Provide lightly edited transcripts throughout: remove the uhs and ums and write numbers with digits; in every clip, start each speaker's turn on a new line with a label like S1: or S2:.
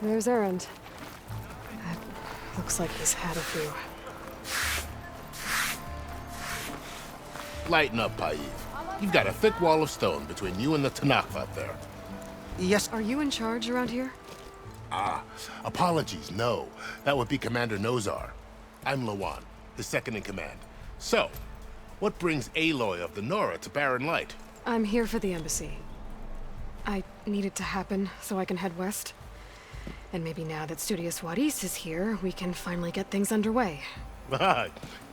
S1: There's Errand. Looks like he's had a few.
S2: Lighten up, Paiv. You've got a thick wall of stone between you and the Tanakh out there.
S3: Yes.
S1: Are you in charge around here?
S2: Apologies, no. That would be Commander Nozar. I'm Lawan, his second in command. So, what brings Aloy of the Nora to Barren Light?
S1: I'm here for the embassy. I need it to happen so I can head west. And maybe now that Studios Juarez is here, we can finally get things underway.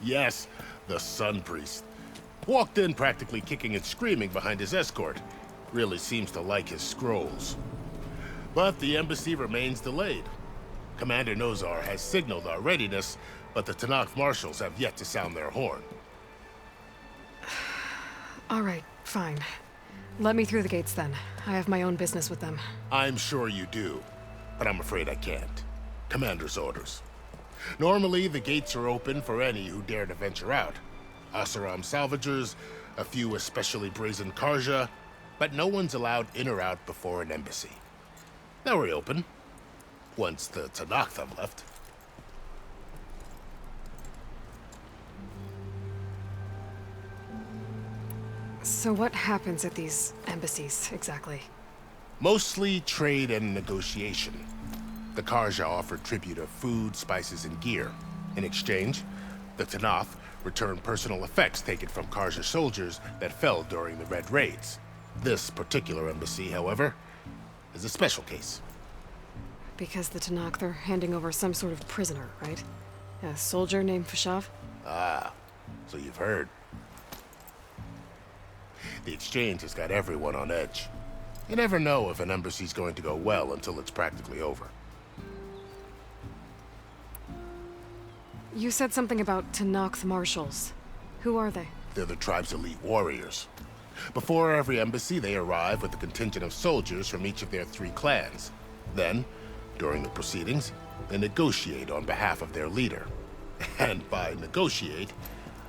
S2: Yes, the Sun Priest. Walked in practically kicking and screaming behind his escort. Really seems to like his scrolls. But the embassy remains delayed. Commander Nozar has signaled our readiness, but the Tanakh marshals have yet to sound their horn.
S1: All right, fine. Let me through the gates then. I have my own business with them.
S2: I'm sure you do, but I'm afraid I can't. Commander's orders. Normally, the gates are open for any who dare to venture out. Asaram salvagers, a few especially brazen Karja, but no one's allowed in or out before an embassy. They'll reopen, once the Tanakh have left.
S1: So what happens at these embassies, exactly?
S2: Mostly trade and negotiation. The Karja offer tribute of food, spices, and gear. In exchange, the Tanakh return personal effects taken from Karja soldiers that fell during the Red Raids. This particular embassy, however, is a special case.
S1: Because the Tanakh, they're handing over some sort of prisoner, right? A soldier named Fashav?
S2: Ah, so you've heard. The exchange has got everyone on edge. You never know if an embassy's going to go well until it's practically over.
S1: You said something about Tanakh marshals. Who are they?
S2: They're the tribe's elite warriors. Before every embassy, they arrive with a contingent of soldiers from each of their 3 clans. Then, during the proceedings, they negotiate on behalf of their leader. And by negotiate,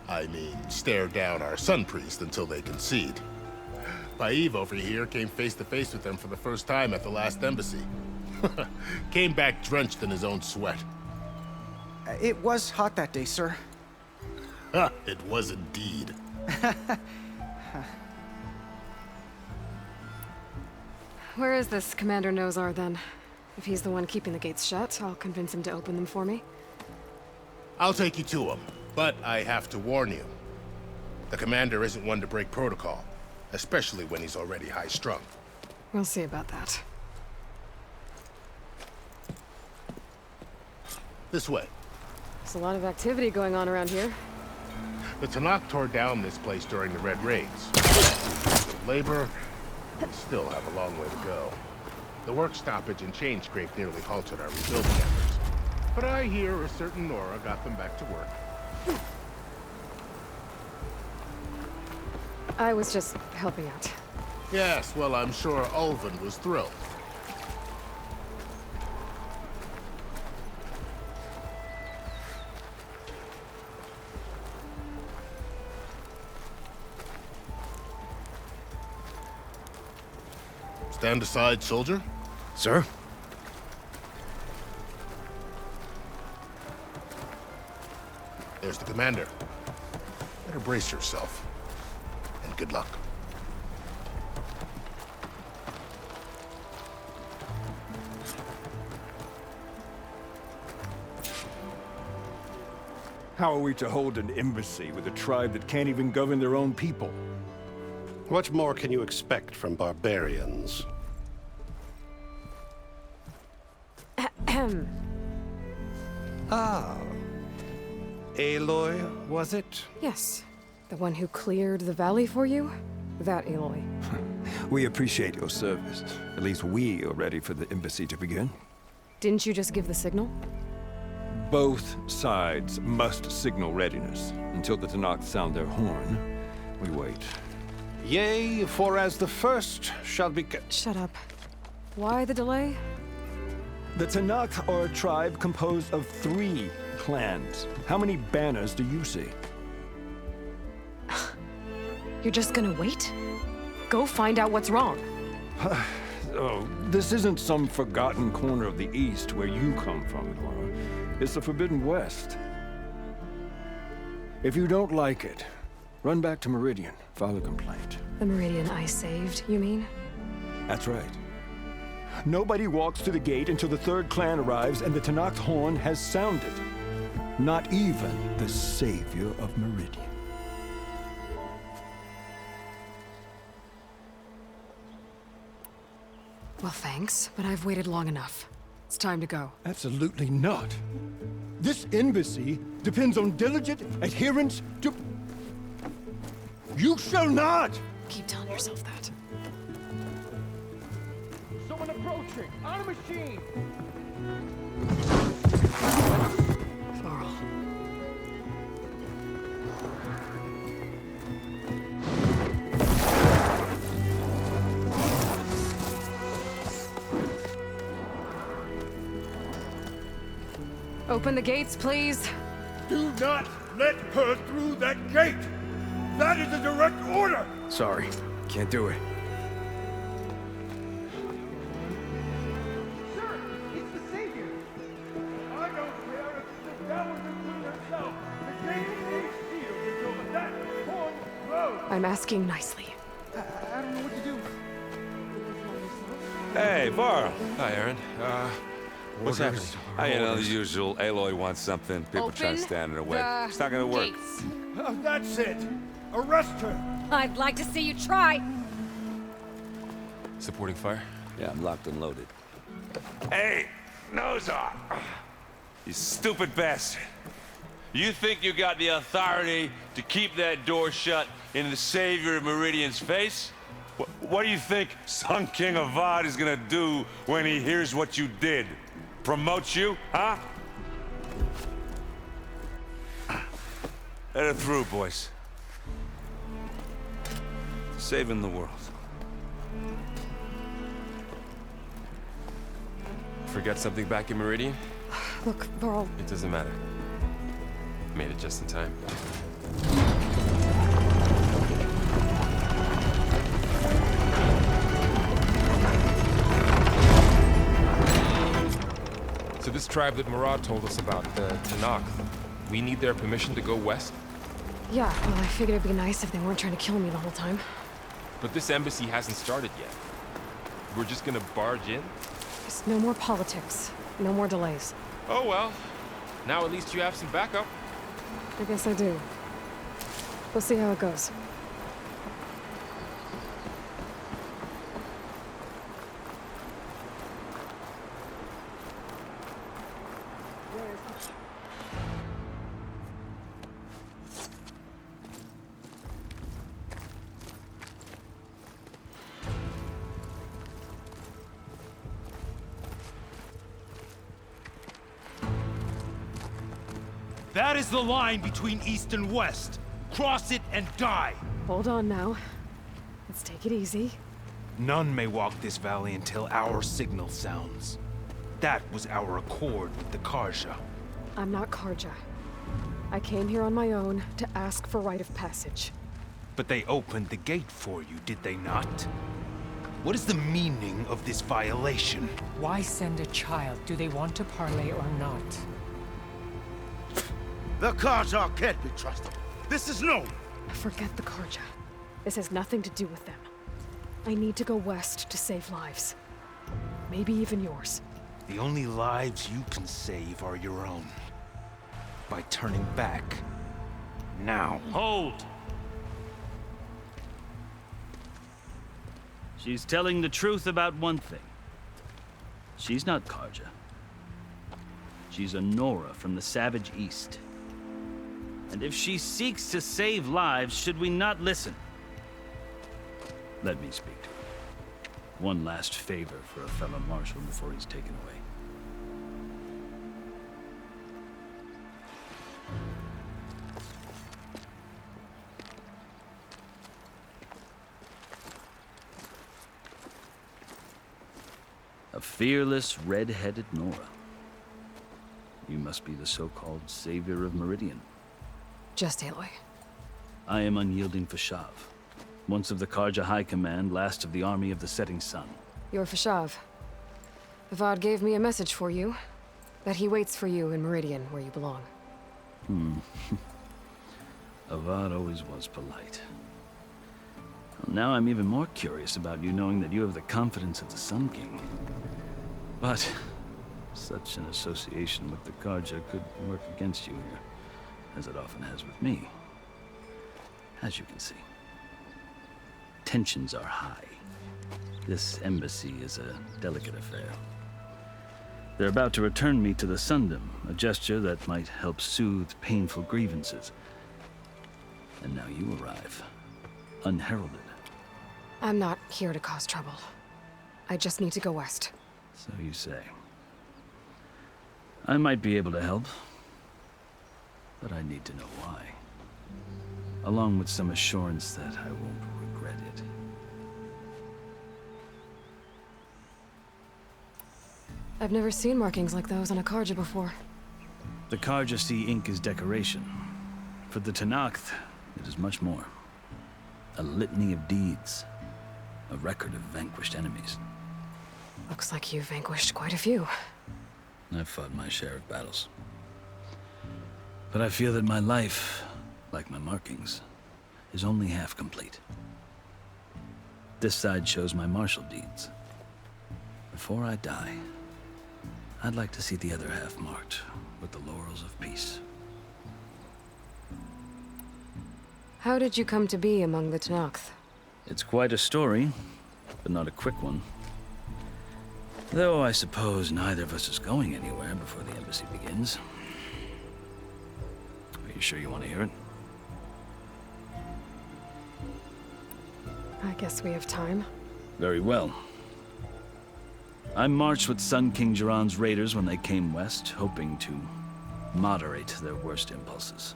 S2: I mean stare down our Sun Priest until they concede. Paiv over here came face to face with them for the first time at the last embassy. Came back drenched in his own sweat.
S3: It was hot that day, sir.
S2: It was indeed.
S1: Where is this Commander Nozar, then? If he's the one keeping the gates shut, I'll convince him to open them for me.
S2: I'll take you to him, but I have to warn you. The commander isn't one to break protocol, especially when he's already high-strung.
S1: We'll see about that.
S2: This way.
S1: There's a lot of activity going on around here.
S2: The Tanakh tore down this place during the Red Raids. The labor, we still have a long way to go. The work stoppage and chain scrape nearly halted our rebuilding efforts. But I hear a certain Nora got them back to work.
S1: I was just helping out.
S2: Yes, well, I'm sure Ulvin was thrilled. Stand aside, soldier.
S3: Sir?
S2: There's the commander. Better brace yourself. And good luck.
S4: How are we to hold an embassy with a tribe that can't even govern their own people?
S5: What more can you expect from barbarians? Ah. Aloy, was it?
S1: Yes. The one who cleared the valley for you? That Aloy.
S4: We appreciate your service. At least we are ready for the embassy to begin.
S1: Didn't you just give the signal?
S4: Both sides must signal readiness. Until the Tanakh sound their horn, we wait.
S5: Yea, for as the first shall be...
S1: Shut up. Why the delay?
S4: The Tanakh are a tribe composed of 3 clans. How many banners do you see?
S1: You're just gonna wait? Go find out what's wrong.
S4: Oh, this isn't some forgotten corner of the East where you come from, Eduardo. It's the Forbidden West. If you don't like it, run back to Meridian, file a complaint.
S1: The Meridian I saved, you mean?
S4: That's right. Nobody walks to the gate until the third clan arrives and the Tenakth horn has sounded. Not even the savior of Meridian.
S1: Well, thanks, but I've waited long enough. It's time to go.
S4: Absolutely not. This embassy depends on diligent adherence to... You shall not!
S1: Keep telling yourself that.
S4: Someone approaching! On a machine!
S1: Varl. Open the gates, please.
S4: Do not let her through that gate! That is a direct order!
S3: Sorry, can't do it.
S4: Sir, it's the savior! I don't care if the devil includes herself! The gate is sealed until that horn blows!
S1: I'm asking nicely.
S3: I don't know what to do.
S6: Hey, Varl.
S7: Hi, Aaron. What's happening?
S6: You know, the usual. Aloy wants something. People trying to
S8: Open
S6: stand in her way.
S8: the
S6: It's not gonna work.
S8: gates.
S4: That's it! Arrest her!
S8: I'd like to see you try.
S7: Supporting fire?
S6: Yeah, I'm locked and loaded. Hey, nose off! You stupid bastard. You think you got the authority to keep that door shut in the savior of Meridian's face? What do you think Sun King Avad is gonna do when he hears what you did? Promote you, huh? Let her through, boys. Saving the world.
S7: Forget something back in Meridian?
S1: Look, Varl,
S7: It doesn't matter. Made it just in time. So this tribe that Murad told us about, the Tenakth, we need their permission to go west?
S1: yeah, well, I figured it'd be nice if they weren't trying to kill me the whole time.
S7: But this embassy hasn't started yet. We're just gonna barge in?
S1: Just no more politics. No more delays.
S7: Oh well. Now at least you have some backup.
S1: I guess I do. We'll see how it goes.
S9: That is the line between East and West. Cross it and die.
S1: Hold on now. Let's take it easy.
S9: None may walk this valley until our signal sounds. That was our accord with the Karja.
S1: I'm not Karja. I came here on my own to ask for rite of passage.
S9: But they opened the gate for you, did they not? What is the meaning of this violation?
S10: Why send a child? Do they want to parley or not?
S9: The Karja can't be trusted. This is known.
S1: Forget the Karja. This has nothing to do with them. I need to go west to save lives. Maybe even yours.
S9: The only lives you can save are your own. By turning back. Now.
S11: Hold! She's telling the truth about one thing. She's not Karja. She's a Nora from the Savage East. And if she seeks to save lives, should we not listen? Let me speak to her. One last favor for a fellow marshal before he's taken away. A fearless, red-headed Nora. You must be the so-called savior of Meridian.
S1: Just Aloy.
S11: I am unyielding Fashav, once of the Karja High Command, last of the army of the Setting Sun.
S1: You're Fashav. Avad gave me a message for you. That he waits for you in Meridian, where you belong.
S11: Avad always was polite. Well, now I'm even more curious about you knowing that you have the confidence of the Sun King. But such an association with the Karja could work against you here, as it often has with me. As you can see, tensions are high. This embassy is a delicate affair. They're about to return me to the Sundom, a gesture that might help soothe painful grievances. And now you arrive, unheralded.
S1: I'm not here to cause trouble. I just need to go west.
S11: So you say. I might be able to help, but I need to know why. Along with some assurance that I won't regret it.
S1: I've never seen markings like those on a Karja before.
S11: The Karja see ink as decoration. For the Tenakth, it is much more. A litany of deeds. A record of vanquished enemies.
S1: Looks like you've vanquished quite a few.
S11: I've fought my share of battles. But I feel that my life, like my markings, is only half complete. This side shows my martial deeds. Before I die, I'd like to see the other half marked with the laurels of peace.
S1: How did you come to be among the Tenakth?
S11: It's quite a story, but not a quick one. Though I suppose neither of us is going anywhere before the embassy begins. Are you sure you want to hear it?
S1: I guess we have time.
S11: Very well. I marched with Sun King Jiran's raiders when they came west, hoping to moderate their worst impulses.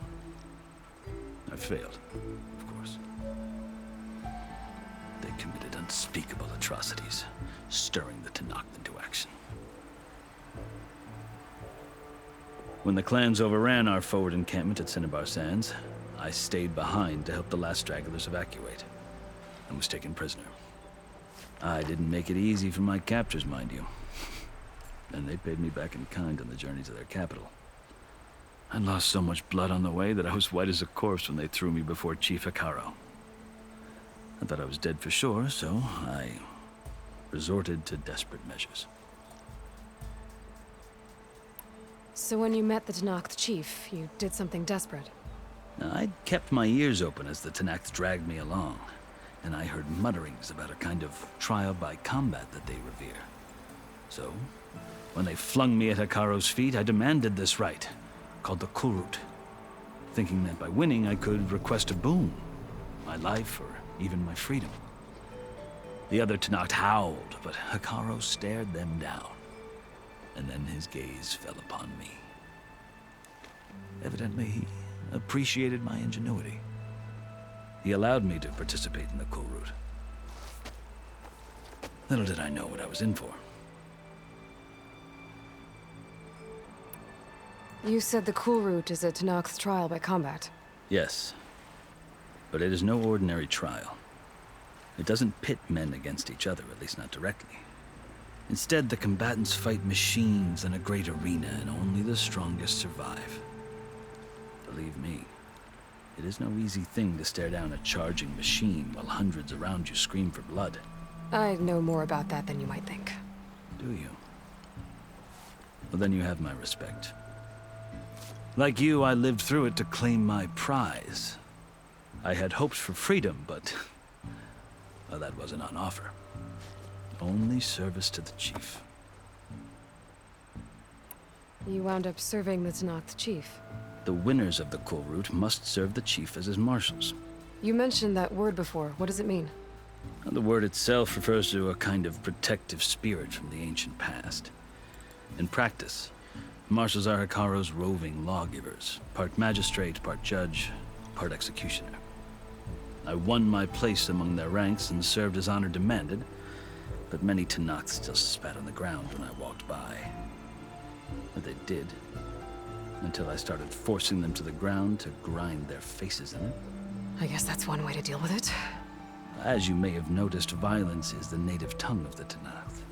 S11: I failed, of course. They committed unspeakable atrocities, stirring the Tenakth into action. When the clans overran our forward encampment at Cinnabar Sands, I stayed behind to help the last stragglers evacuate, and was taken prisoner. I didn't make it easy for my captors, mind you. And they paid me back in kind on the journey to their capital. I lost so much blood on the way that I was white as a corpse when they threw me before Chief Hekaro. I thought I was dead for sure, so I resorted to desperate measures.
S1: So when you met the Tenakth chief, you did something desperate?
S11: Now, I'd kept my ears open as the Tenakth dragged me along, and I heard mutterings about a kind of trial by combat that they revere. So, when they flung me at Hekaro's feet, I demanded this right, called the Kulrut, thinking that by winning I could request a boon, my life or even my freedom. The other Tenakth howled, but Hekaro stared them down, and then his gaze fell upon me. Evidently, he appreciated my ingenuity. He allowed me to participate in the Kulrut. Little did I know what I was in for.
S1: You said the Kulrut is a Tenakth trial by combat.
S11: Yes, but it is no ordinary trial. It doesn't pit men against each other, at least not directly. Instead, the combatants fight machines in a great arena, and only the strongest survive. Believe me, it is no easy thing to stare down a charging machine while hundreds around you scream for blood.
S1: I know more about that than you might think.
S11: Do you? Well, then you have my respect. Like you, I lived through it to claim my prize. I had hoped for freedom, but well, that wasn't on offer. Only service to the chief.
S1: You wound up serving the Tenakth chief.
S11: The winners of the Kulrut must serve the chief as his marshals.
S1: You mentioned that word before. What does it mean?
S11: The word itself refers to a kind of protective spirit from the ancient past. In practice, marshals are Hekaro's roving lawgivers, part magistrate, part judge, part executioner. I won my place among their ranks and served as honor demanded, but many Tenakth still spat on the ground when I walked by. But they did, until I started forcing them to the ground to grind their faces in it.
S1: I guess that's one way to deal with it.
S11: As you may have noticed, violence is the native tongue of the Tanakh.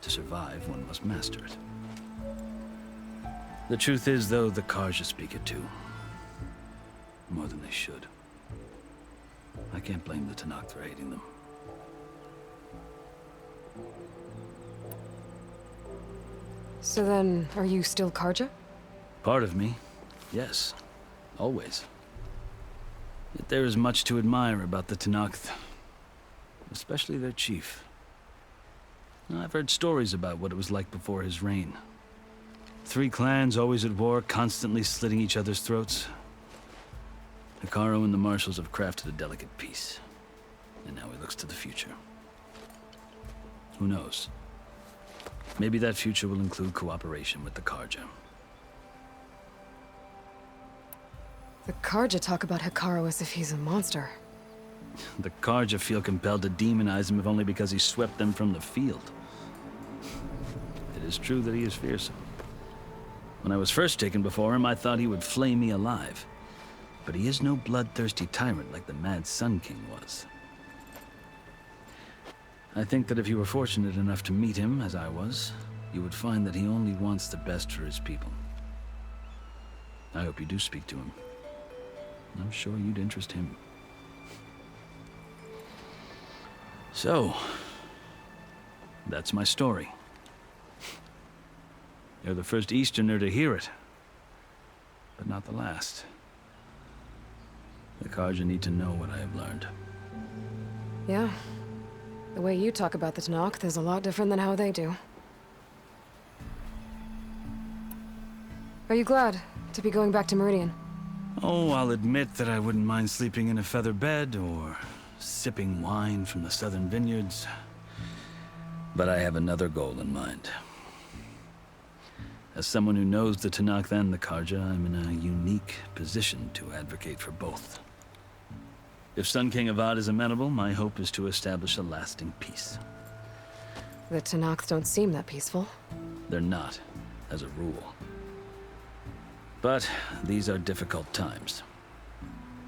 S11: To survive, one must master it. The truth is, though, the Karja speak it too. More than they should. I can't blame the Tanakh for hating them.
S1: So then, are you still Karja?
S11: Part of me, yes. Always. Yet there is much to admire about the Tanakh, especially their chief. I've heard stories about what it was like before his reign. 3 clans always at war, constantly slitting each other's throats. Hekarro and the Marshals have crafted a delicate peace, and now he looks to the future. Who knows? Maybe that future will include cooperation with the Karja.
S1: The Karja talk about Hekarro as if he's a monster.
S11: The Karja feel compelled to demonize him if only because he swept them from the field. It is true that he is fearsome. When I was first taken before him, I thought he would flay me alive. But he is no bloodthirsty tyrant like the Mad Sun King was. I think that if you were fortunate enough to meet him, as I was, you would find that he only wants the best for his people. I hope you do speak to him. I'm sure you'd interest him. So, that's my story. You're the first Easterner to hear it, but not the last. The Karja need to know what I have learned.
S1: Yeah. The way you talk about the Tanakh is a lot different than how they do. Are you glad to be going back to Meridian?
S11: Oh, I'll admit that I wouldn't mind sleeping in a feather bed or sipping wine from the southern vineyards. But I have another goal in mind. As someone who knows the Tanakh and the Karja, I'm in a unique position to advocate for both. If Sun King Avad is amenable, my hope is to establish a lasting peace.
S1: The Tanakh don't seem that peaceful.
S11: They're not, as a rule. But these are difficult times.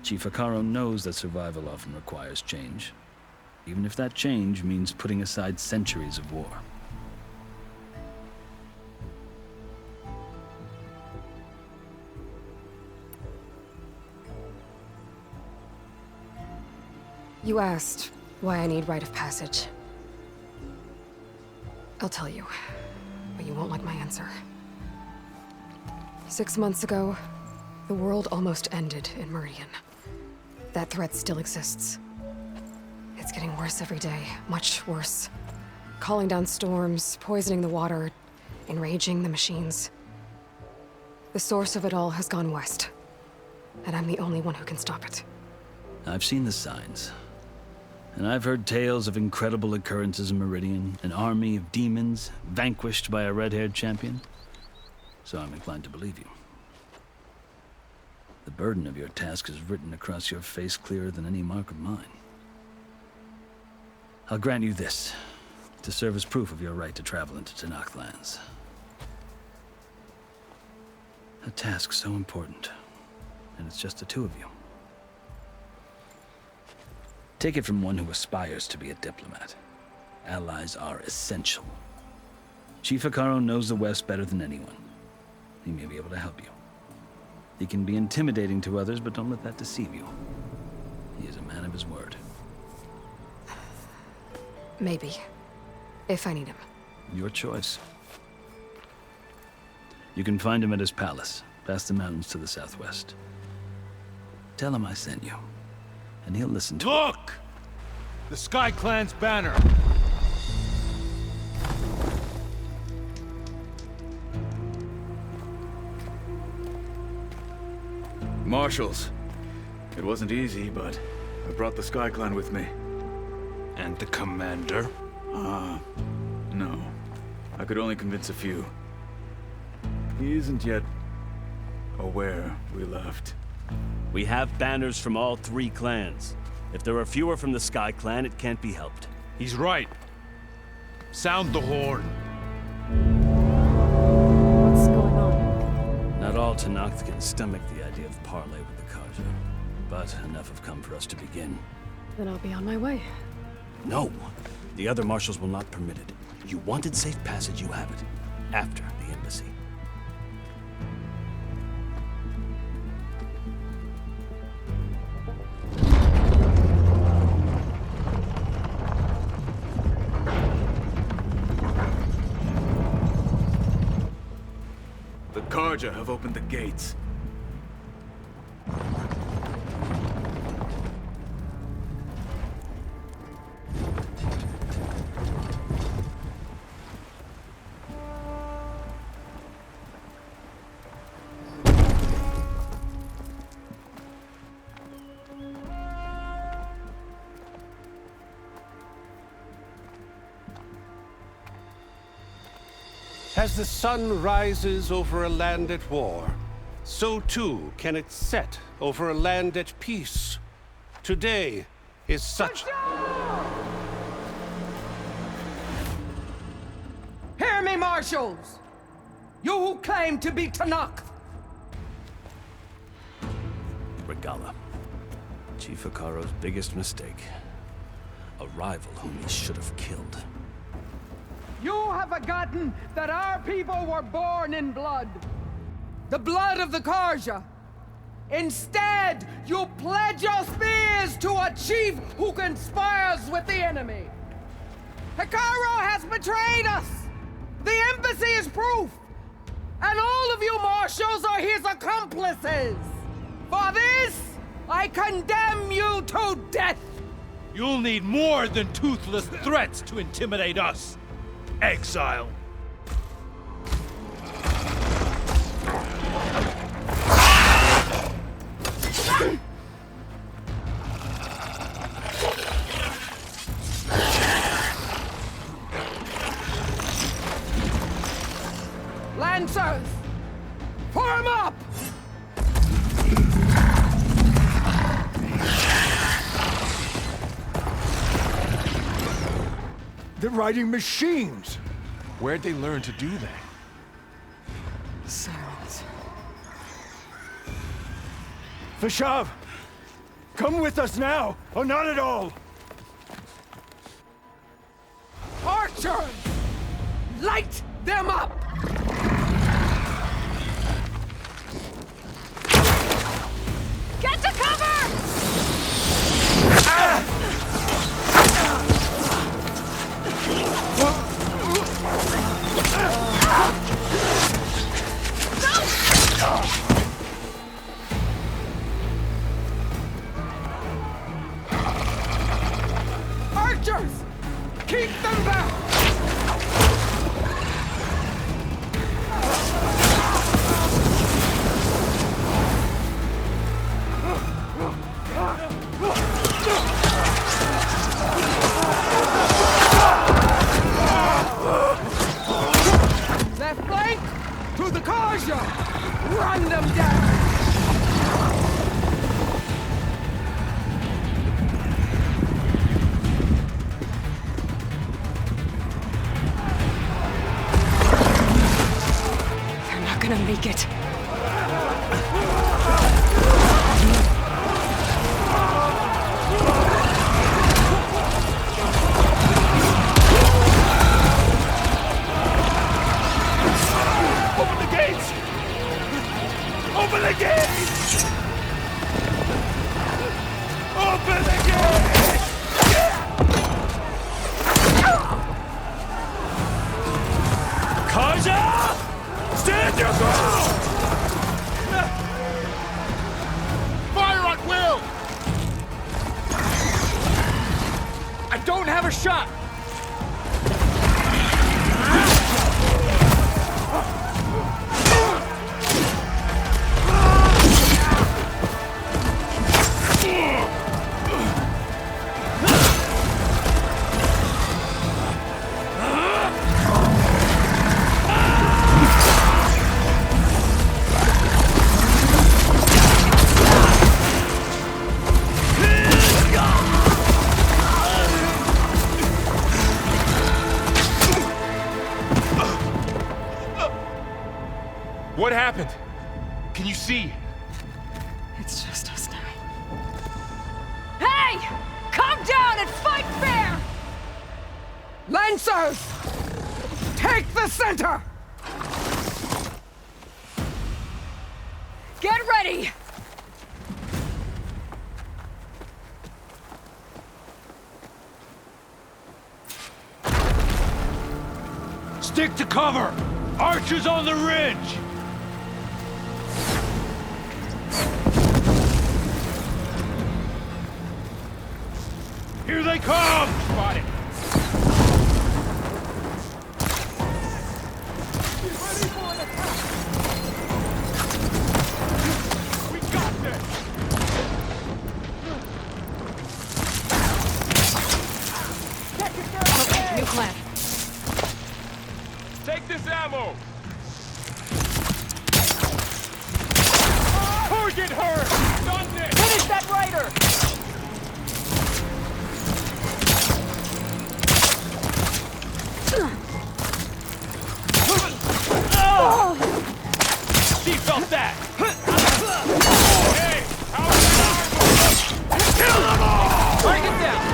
S11: Chief Hekarro knows that survival often requires change, even if that change means putting aside centuries of war.
S1: You asked why I need rite of passage. I'll tell you, but you won't like my answer. 6 months ago, the world almost ended in Meridian. That threat still exists. It's getting worse every day, much worse. Calling down storms, poisoning the water, enraging the machines. The source of it all has gone west, and I'm the only one who can stop it.
S11: I've seen the signs. And I've heard tales of incredible occurrences in Meridian, an army of demons vanquished by a red-haired champion. So I'm inclined to believe you. The burden of your task is written across your face clearer than any mark of mine. I'll grant you this, to serve as proof of your right to travel into Tanakh lands. A task so important, and it's just the two of you. Take it from one who aspires to be a diplomat. Allies are essential. Chief Hekarro knows the West better than anyone. He may be able to help you. He can be intimidating to others, but don't let that deceive you. He is a man of his word.
S1: Maybe. If I need him.
S11: Your choice. You can find him at his palace, past the mountains to the southwest. Tell him I sent you, and he'll listen to
S9: Look! The Sky Clan's banner!
S3: Marshals. It wasn't easy, but I brought the Sky Clan with me.
S9: And the commander?
S3: No. I could only convince a few. He isn't yet aware we left.
S8: We have banners from all 3 clans. If there are fewer from the Sky Clan, it can't be helped.
S9: He's right. Sound the horn.
S1: What's going on?
S11: Not all Tanakh can stomach the idea of parley with the Karja, but enough have come for us to begin.
S1: Then I'll be on my way.
S8: No. The other marshals will not permit it. You wanted safe passage, you have it. After the embassy.
S3: The Karja have opened the gates.
S5: As the sun rises over a land at war, so too can it set over a land at peace. Today is such...
S12: Hear me, marshals! You who claim to be Tanakh!
S8: Regala. Chief Hikaro's biggest mistake. A rival whom he should have killed.
S12: You have forgotten that our people were born in blood. The blood of the Karja. Instead, you pledge your spears to a chief who conspires with the enemy. Hikaro has betrayed us! The embassy is proof! And all of you marshals are his accomplices! For this, I condemn you to death!
S9: You'll need more than toothless threats to intimidate us. Exile.
S12: Lancers! Form up!
S4: They're riding machines!
S7: Where'd they learn to do that?
S1: Silence.
S4: Vashav! Come with us now, or not at all!
S12: Archers! Light them up!
S1: Get to cover!
S12: Archers! Keep them back! Left flank to the Karja! Run them down!
S1: They're not gonna make it.
S9: Open the gates! Open the gates! Open the gates! Karja! Stand your ground!
S2: Fire at will!
S9: I don't have a shot!
S7: What happened? Can you see?
S1: It's just us now. Hey! Come
S12: fight fair! Lancers! Take the center! Get ready!
S6: Stick to cover! Archers on the ridge! Here they come!
S7: Spotted.
S6: Ready for an attack! We got this!
S1: Okay, new plan.
S7: Take this ammo!
S6: Target her!
S7: Done this!
S12: Finish that rider!
S6: She felt that! Hey! How is it? Kill them all!
S12: Break it down!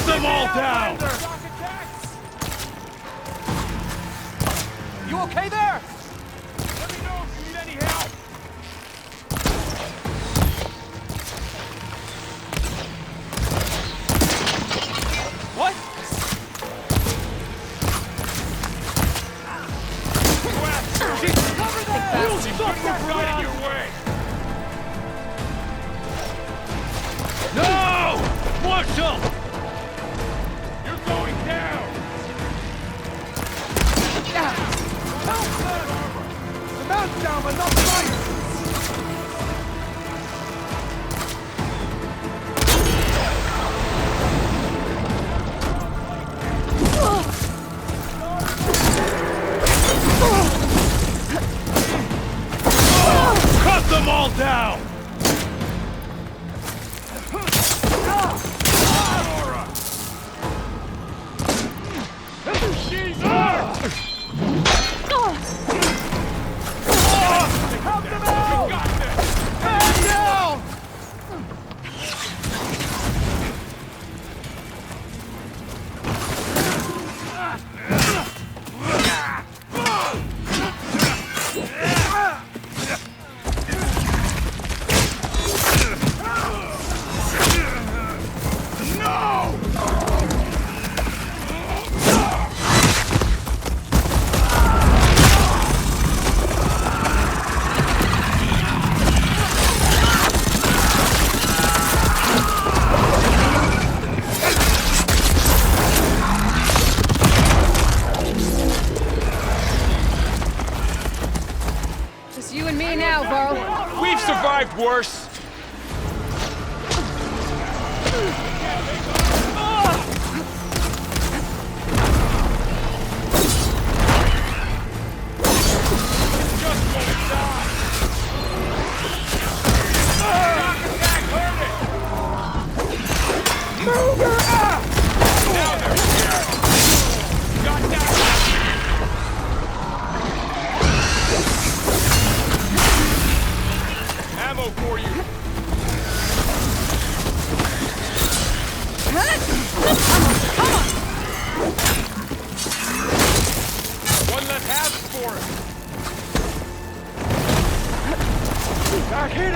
S6: them all down!
S12: You okay there?
S6: Let me know if you need any help!
S12: What?
S6: Cover that! You'll stop that right in your way! No! Marshal! You're going down!
S12: The mount's down, but not quite!
S6: Cut them all down! She's up! Help them out! You got this!
S12: Man down!
S1: Just you and me now, Varl.
S7: We've survived worse.
S6: Ammo for you!
S7: One less hazard for us.
S4: Back here!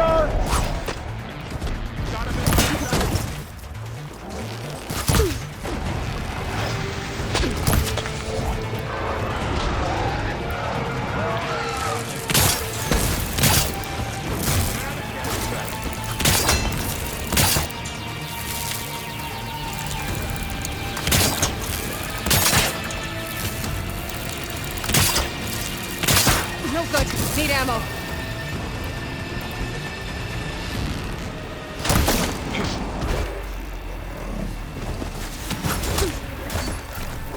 S1: No good. Need ammo.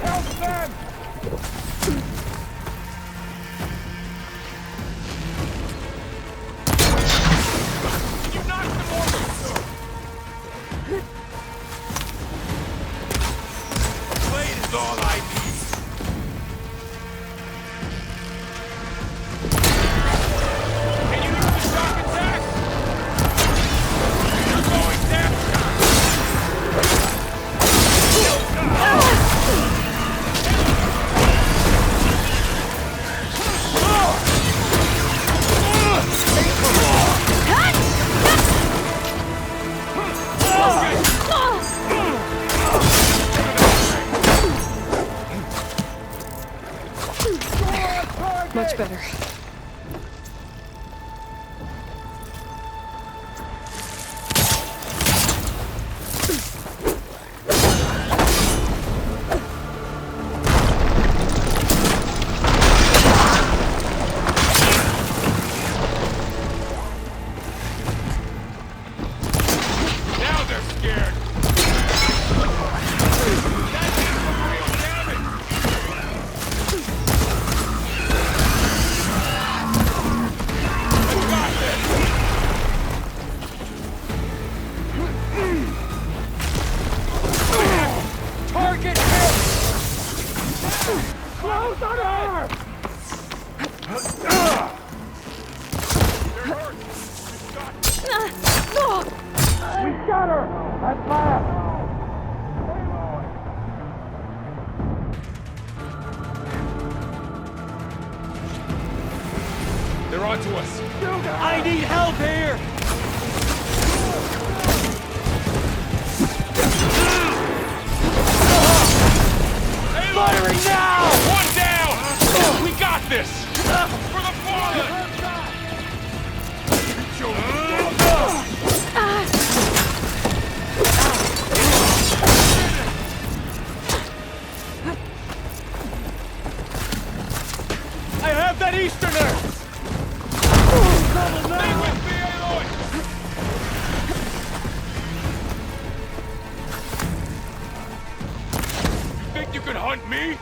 S4: Help them!
S7: You knocked them over! Blade is all I need. Can you use the shock attack? You're going down!
S1: Much better.
S7: Now they're scared. That did some real damage. I got this.
S4: Target hit! Close on her!
S7: They're hurt.
S4: We got her! At last!
S7: They're onto us.
S8: I need help here!
S7: Firing now! One down! We got this! For the fallen!
S8: I have that Easterner!
S7: Stay with me, Aloy! You think you can hunt me?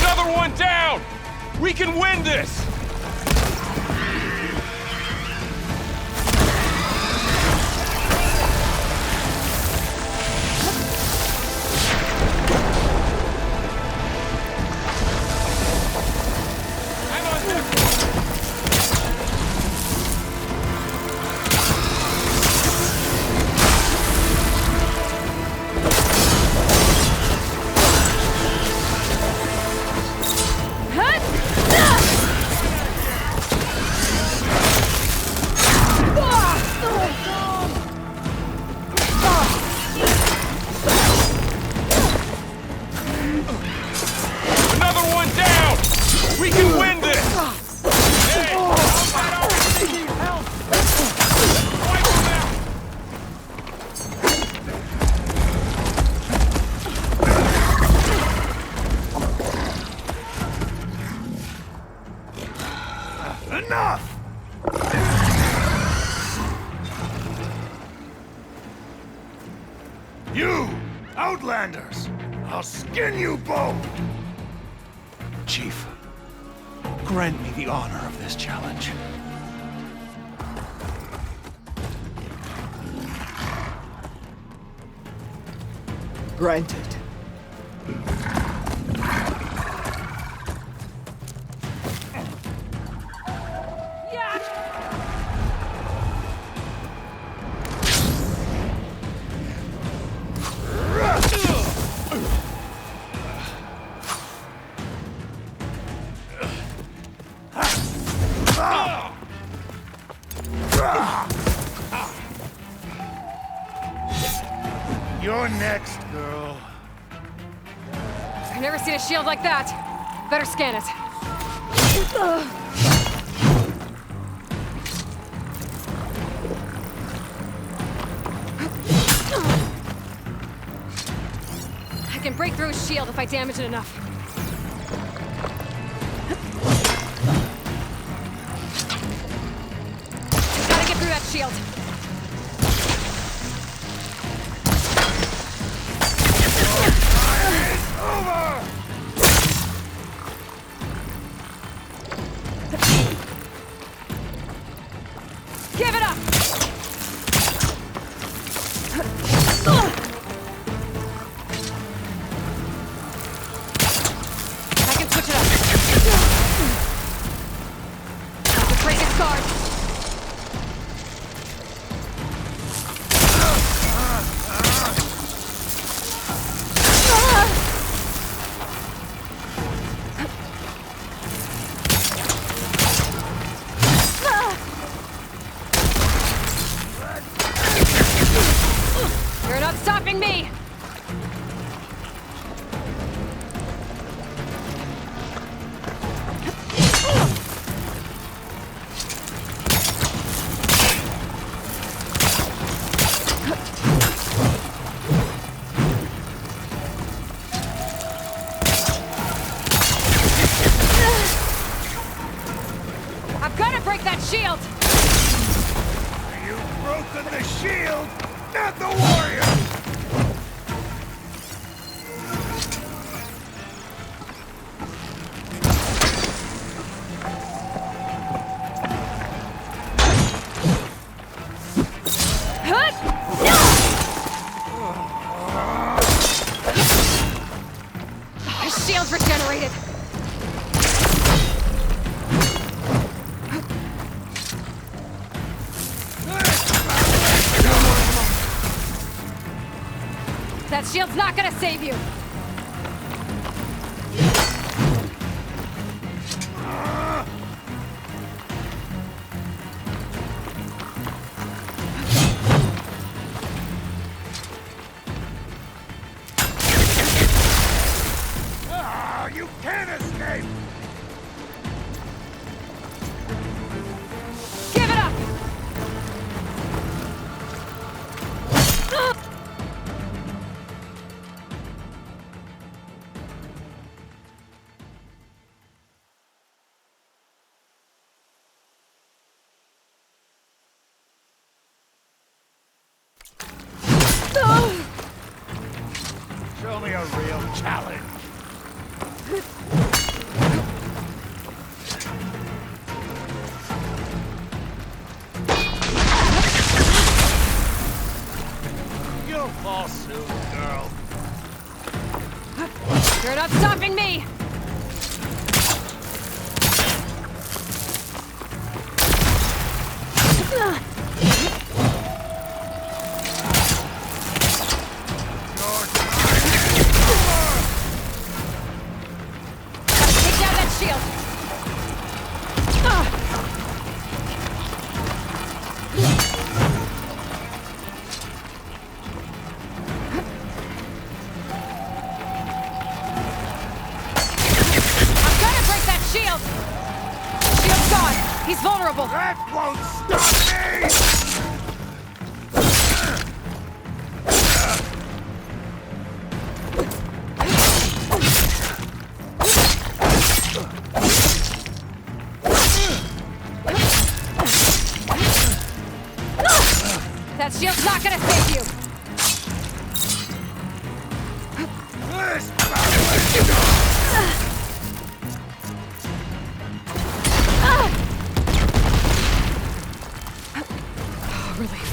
S7: Another one down! We can win this! I'm on this! Another one down! We can win this! Hey! Help! Wipe them out!
S4: Enough! You! Outlanders! I'll skin you both!
S9: Chief, grant me the honor of this challenge.
S12: Granted.
S2: You're next, girl.
S1: I've never seen a shield like that. Better scan it. I can break through a shield if I damage it enough. Gotta get through that shield. Give it up! I can switch it up. Have to break its guard. You're not stopping me! I've got to break that shield!
S7: You've broken the shield, not the warrior!
S1: His shield's regenerated! That shield's not gonna save you!
S7: You can't escape!
S1: Give it up!
S7: Show me a real challenge. You'll fall soon, girl.
S1: You're not stopping me! Take down that shield! I've got to break that shield! Shield's gone! He's vulnerable!
S7: That won't stop me!
S1: That shield's not gonna save you!
S7: This battle
S1: Relief.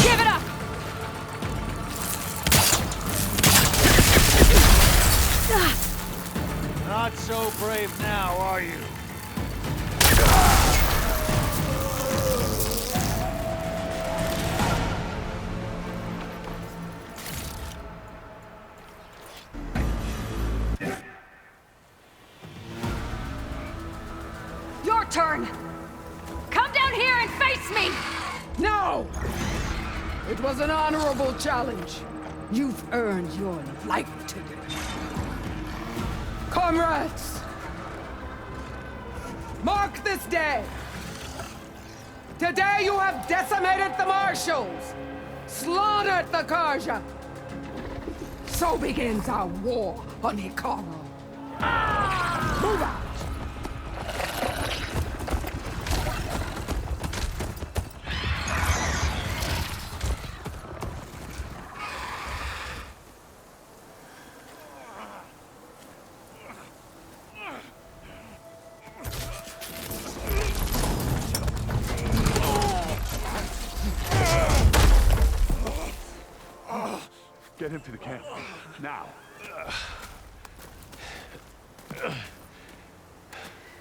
S1: Give it up!
S7: Not so brave now, are you?
S1: turn! Come down here and face me!
S12: No! It was an honorable challenge. You've earned your life ticket. Comrades! Mark this day! Today you have decimated the Marshals! Slaughtered the Karja! So begins our war on Hikaru. Move out!
S3: Get him to the camp. Now.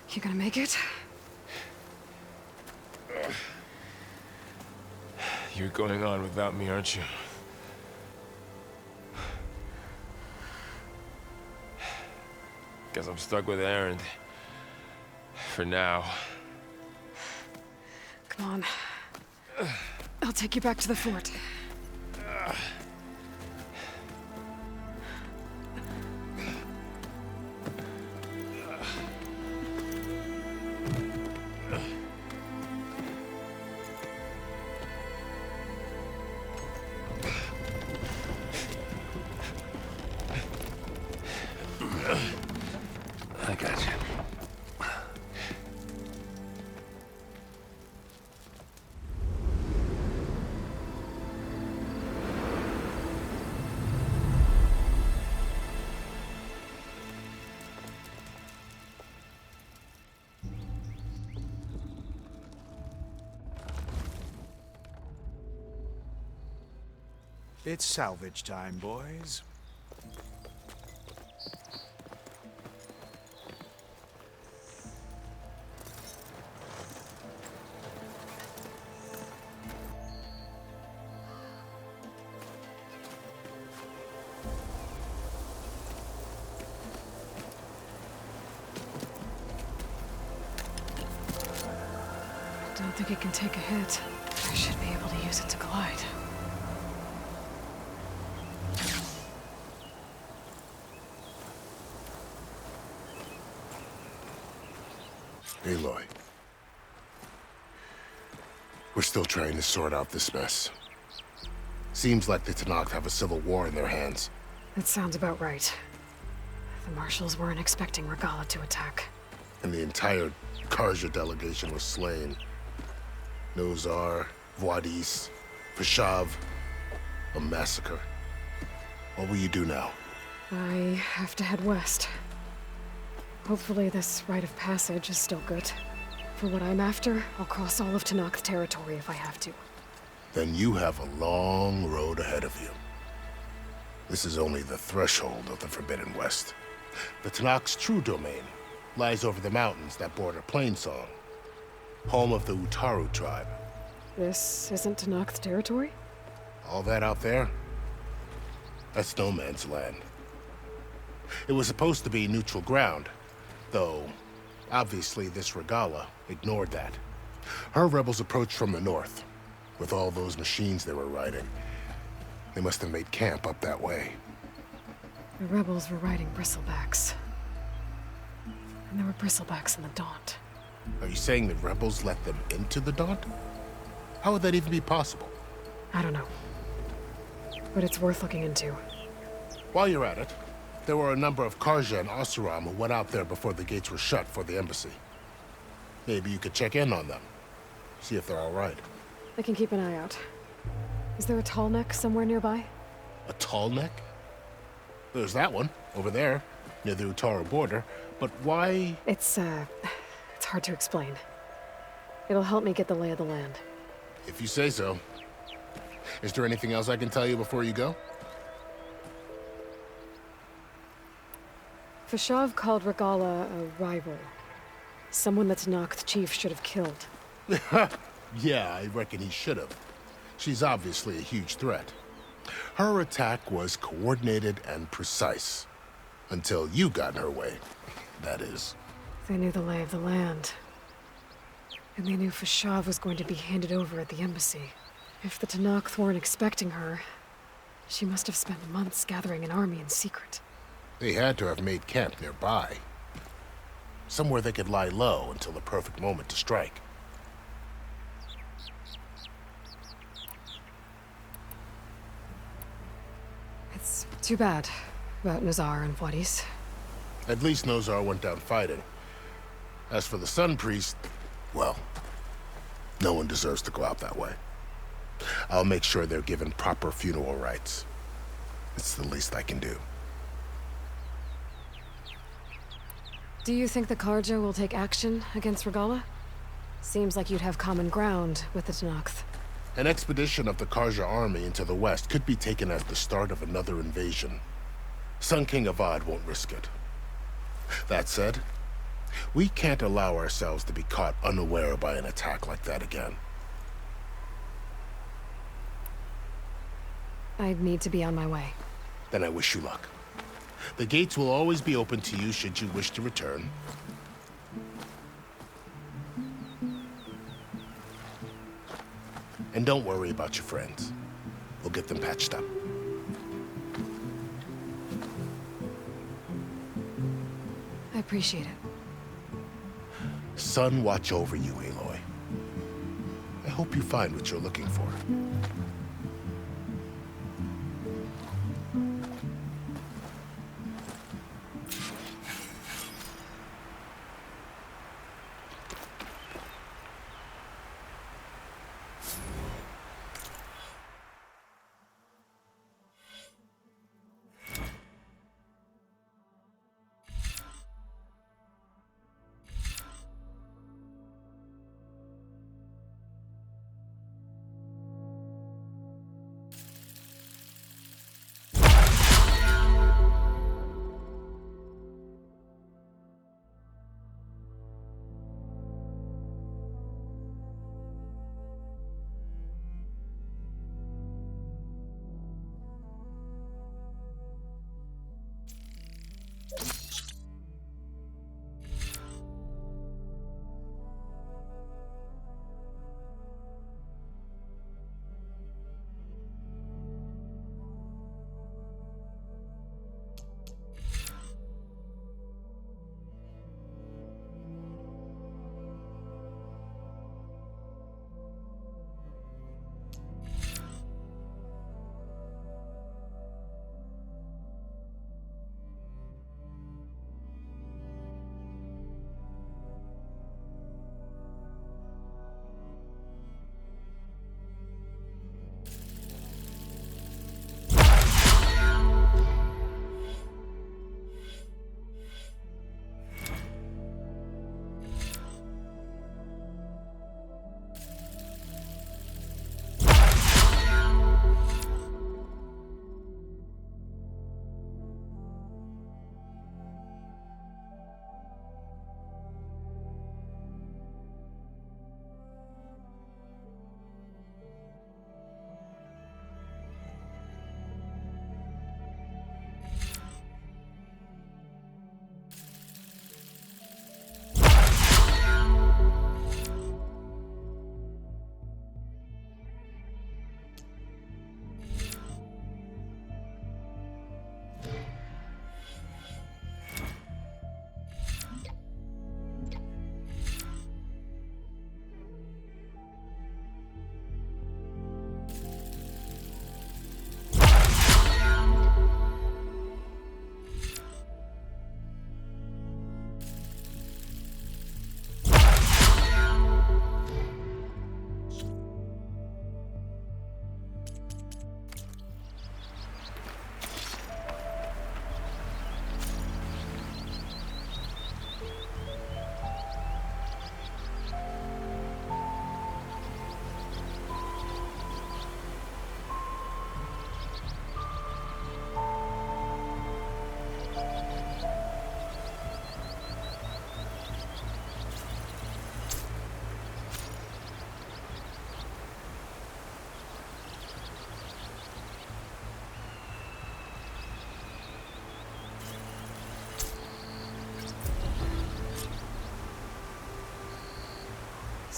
S1: You gonna make it?
S13: You're going on without me, aren't you? Guess I'm stuck with Aaron. For now.
S1: Come on. I'll take you back to the fort.
S13: I got you.
S9: It's salvage time, boys.
S1: Don't think it can take a hit. I should be able to use it to glide.
S2: Aloy. We're still trying to sort out this mess. Seems like the Tenakth have a civil war in their hands.
S1: That sounds about right. The Marshals weren't expecting Regalla to attack.
S2: And the entire Karja delegation was slain. Nozar, Voidis, Vashav. A massacre. What will you do now?
S1: I have to head west. Hopefully this rite of passage is still good. For what I'm after, I'll cross all of Tenakth territory if I have to.
S2: Then you have a long road ahead of you. This is only the threshold of the Forbidden West. The Tenakth's true domain lies over the mountains that border Plainsong, home of the Utaru tribe.
S1: This isn't Tenakth territory?
S2: All that out there? That's no man's land. It was supposed to be neutral ground, though obviously this Regalla ignored that. Her rebels approached from the north, with all those machines they were riding. They must have made camp up that way.
S1: The rebels were riding bristlebacks. And there were bristlebacks in the Daunt.
S2: Are you saying the rebels let them into the Daunt? How would that even be possible?
S1: I don't know. But it's worth looking into.
S2: While you're at it, there were a number of Karja and Oseram who went out there before the gates were shut for the embassy. Maybe you could check in on them. See if they're all right.
S1: I can keep an eye out. Is there a tall neck somewhere nearby?
S2: A tall neck? There's that one, over there, near the Utaru border. But why?
S1: It's hard to explain. It'll help me get the lay of the land.
S2: If you say so. Is there anything else I can tell you before you go?
S1: Vashav called Regalla a rival. Someone that Tenakth chief should have killed.
S2: Yeah, I reckon he should have. She's obviously a huge threat. Her attack was coordinated and precise. Until you got in her way, that is.
S1: They knew the lay of the land. And they knew Fashav was going to be handed over at the embassy. If the Tenakth weren't expecting her, she must have spent months gathering an army in secret.
S2: They had to have made camp nearby. Somewhere they could lie low until the perfect moment to strike.
S1: It's too bad about Nazar and Wadis.
S2: At least Nozar went down fighting. As for the Sun Priest, well, no one deserves to go out that way. I'll make sure they're given proper funeral rites. It's the least I can do.
S1: Do you think the Karja will take action against Regalla? Seems like you'd have common ground with the Tenakth.
S2: An expedition of the Karja army into the west could be taken as the start of another invasion. Sun King Avad won't risk it. That said, we can't allow ourselves to be caught unaware by an attack like that again.
S1: I'd need to be on my way.
S2: Then I wish you luck. The gates will always be open to you should you wish to return. And don't worry about your friends. We'll get them patched up.
S1: I appreciate it.
S2: Sun watch over you, Aloy. I hope you find what you're looking for.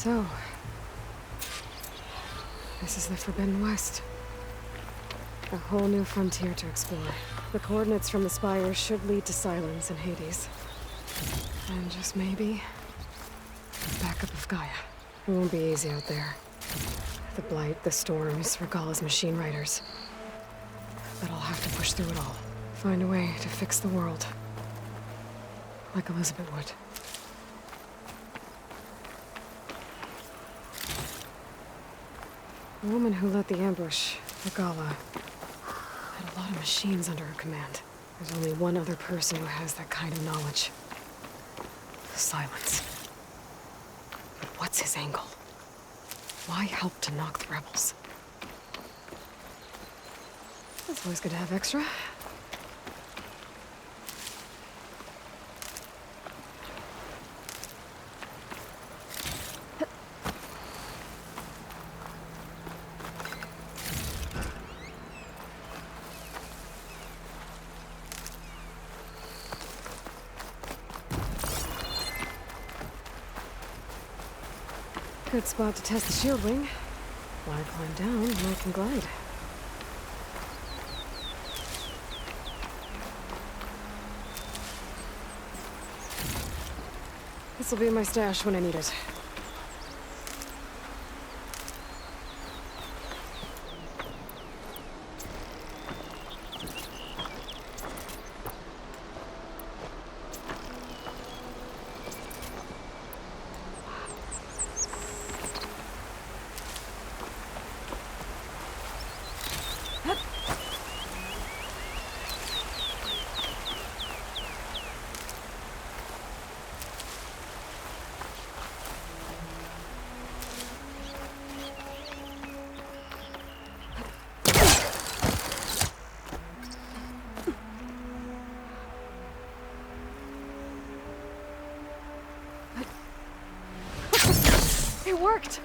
S1: So, this is the Forbidden West. A whole new frontier to explore. The coordinates from the spires should lead to Silence and Hades. And just maybe, the backup of Gaia. It won't be easy out there. The Blight, the Storms, Regalla's machine riders. But I'll have to push through it all. Find a way to fix the world. Like Elizabeth would. The woman who led the ambush, Regalla, had a lot of machines under her command. There's only one other person who has that kind of knowledge. Silence. But what's his angle? Why help to knock the rebels? It's always good to have extra. Good spot to test the shield wing. Why climb down when I can glide? This'll be my stash when I need it. It worked!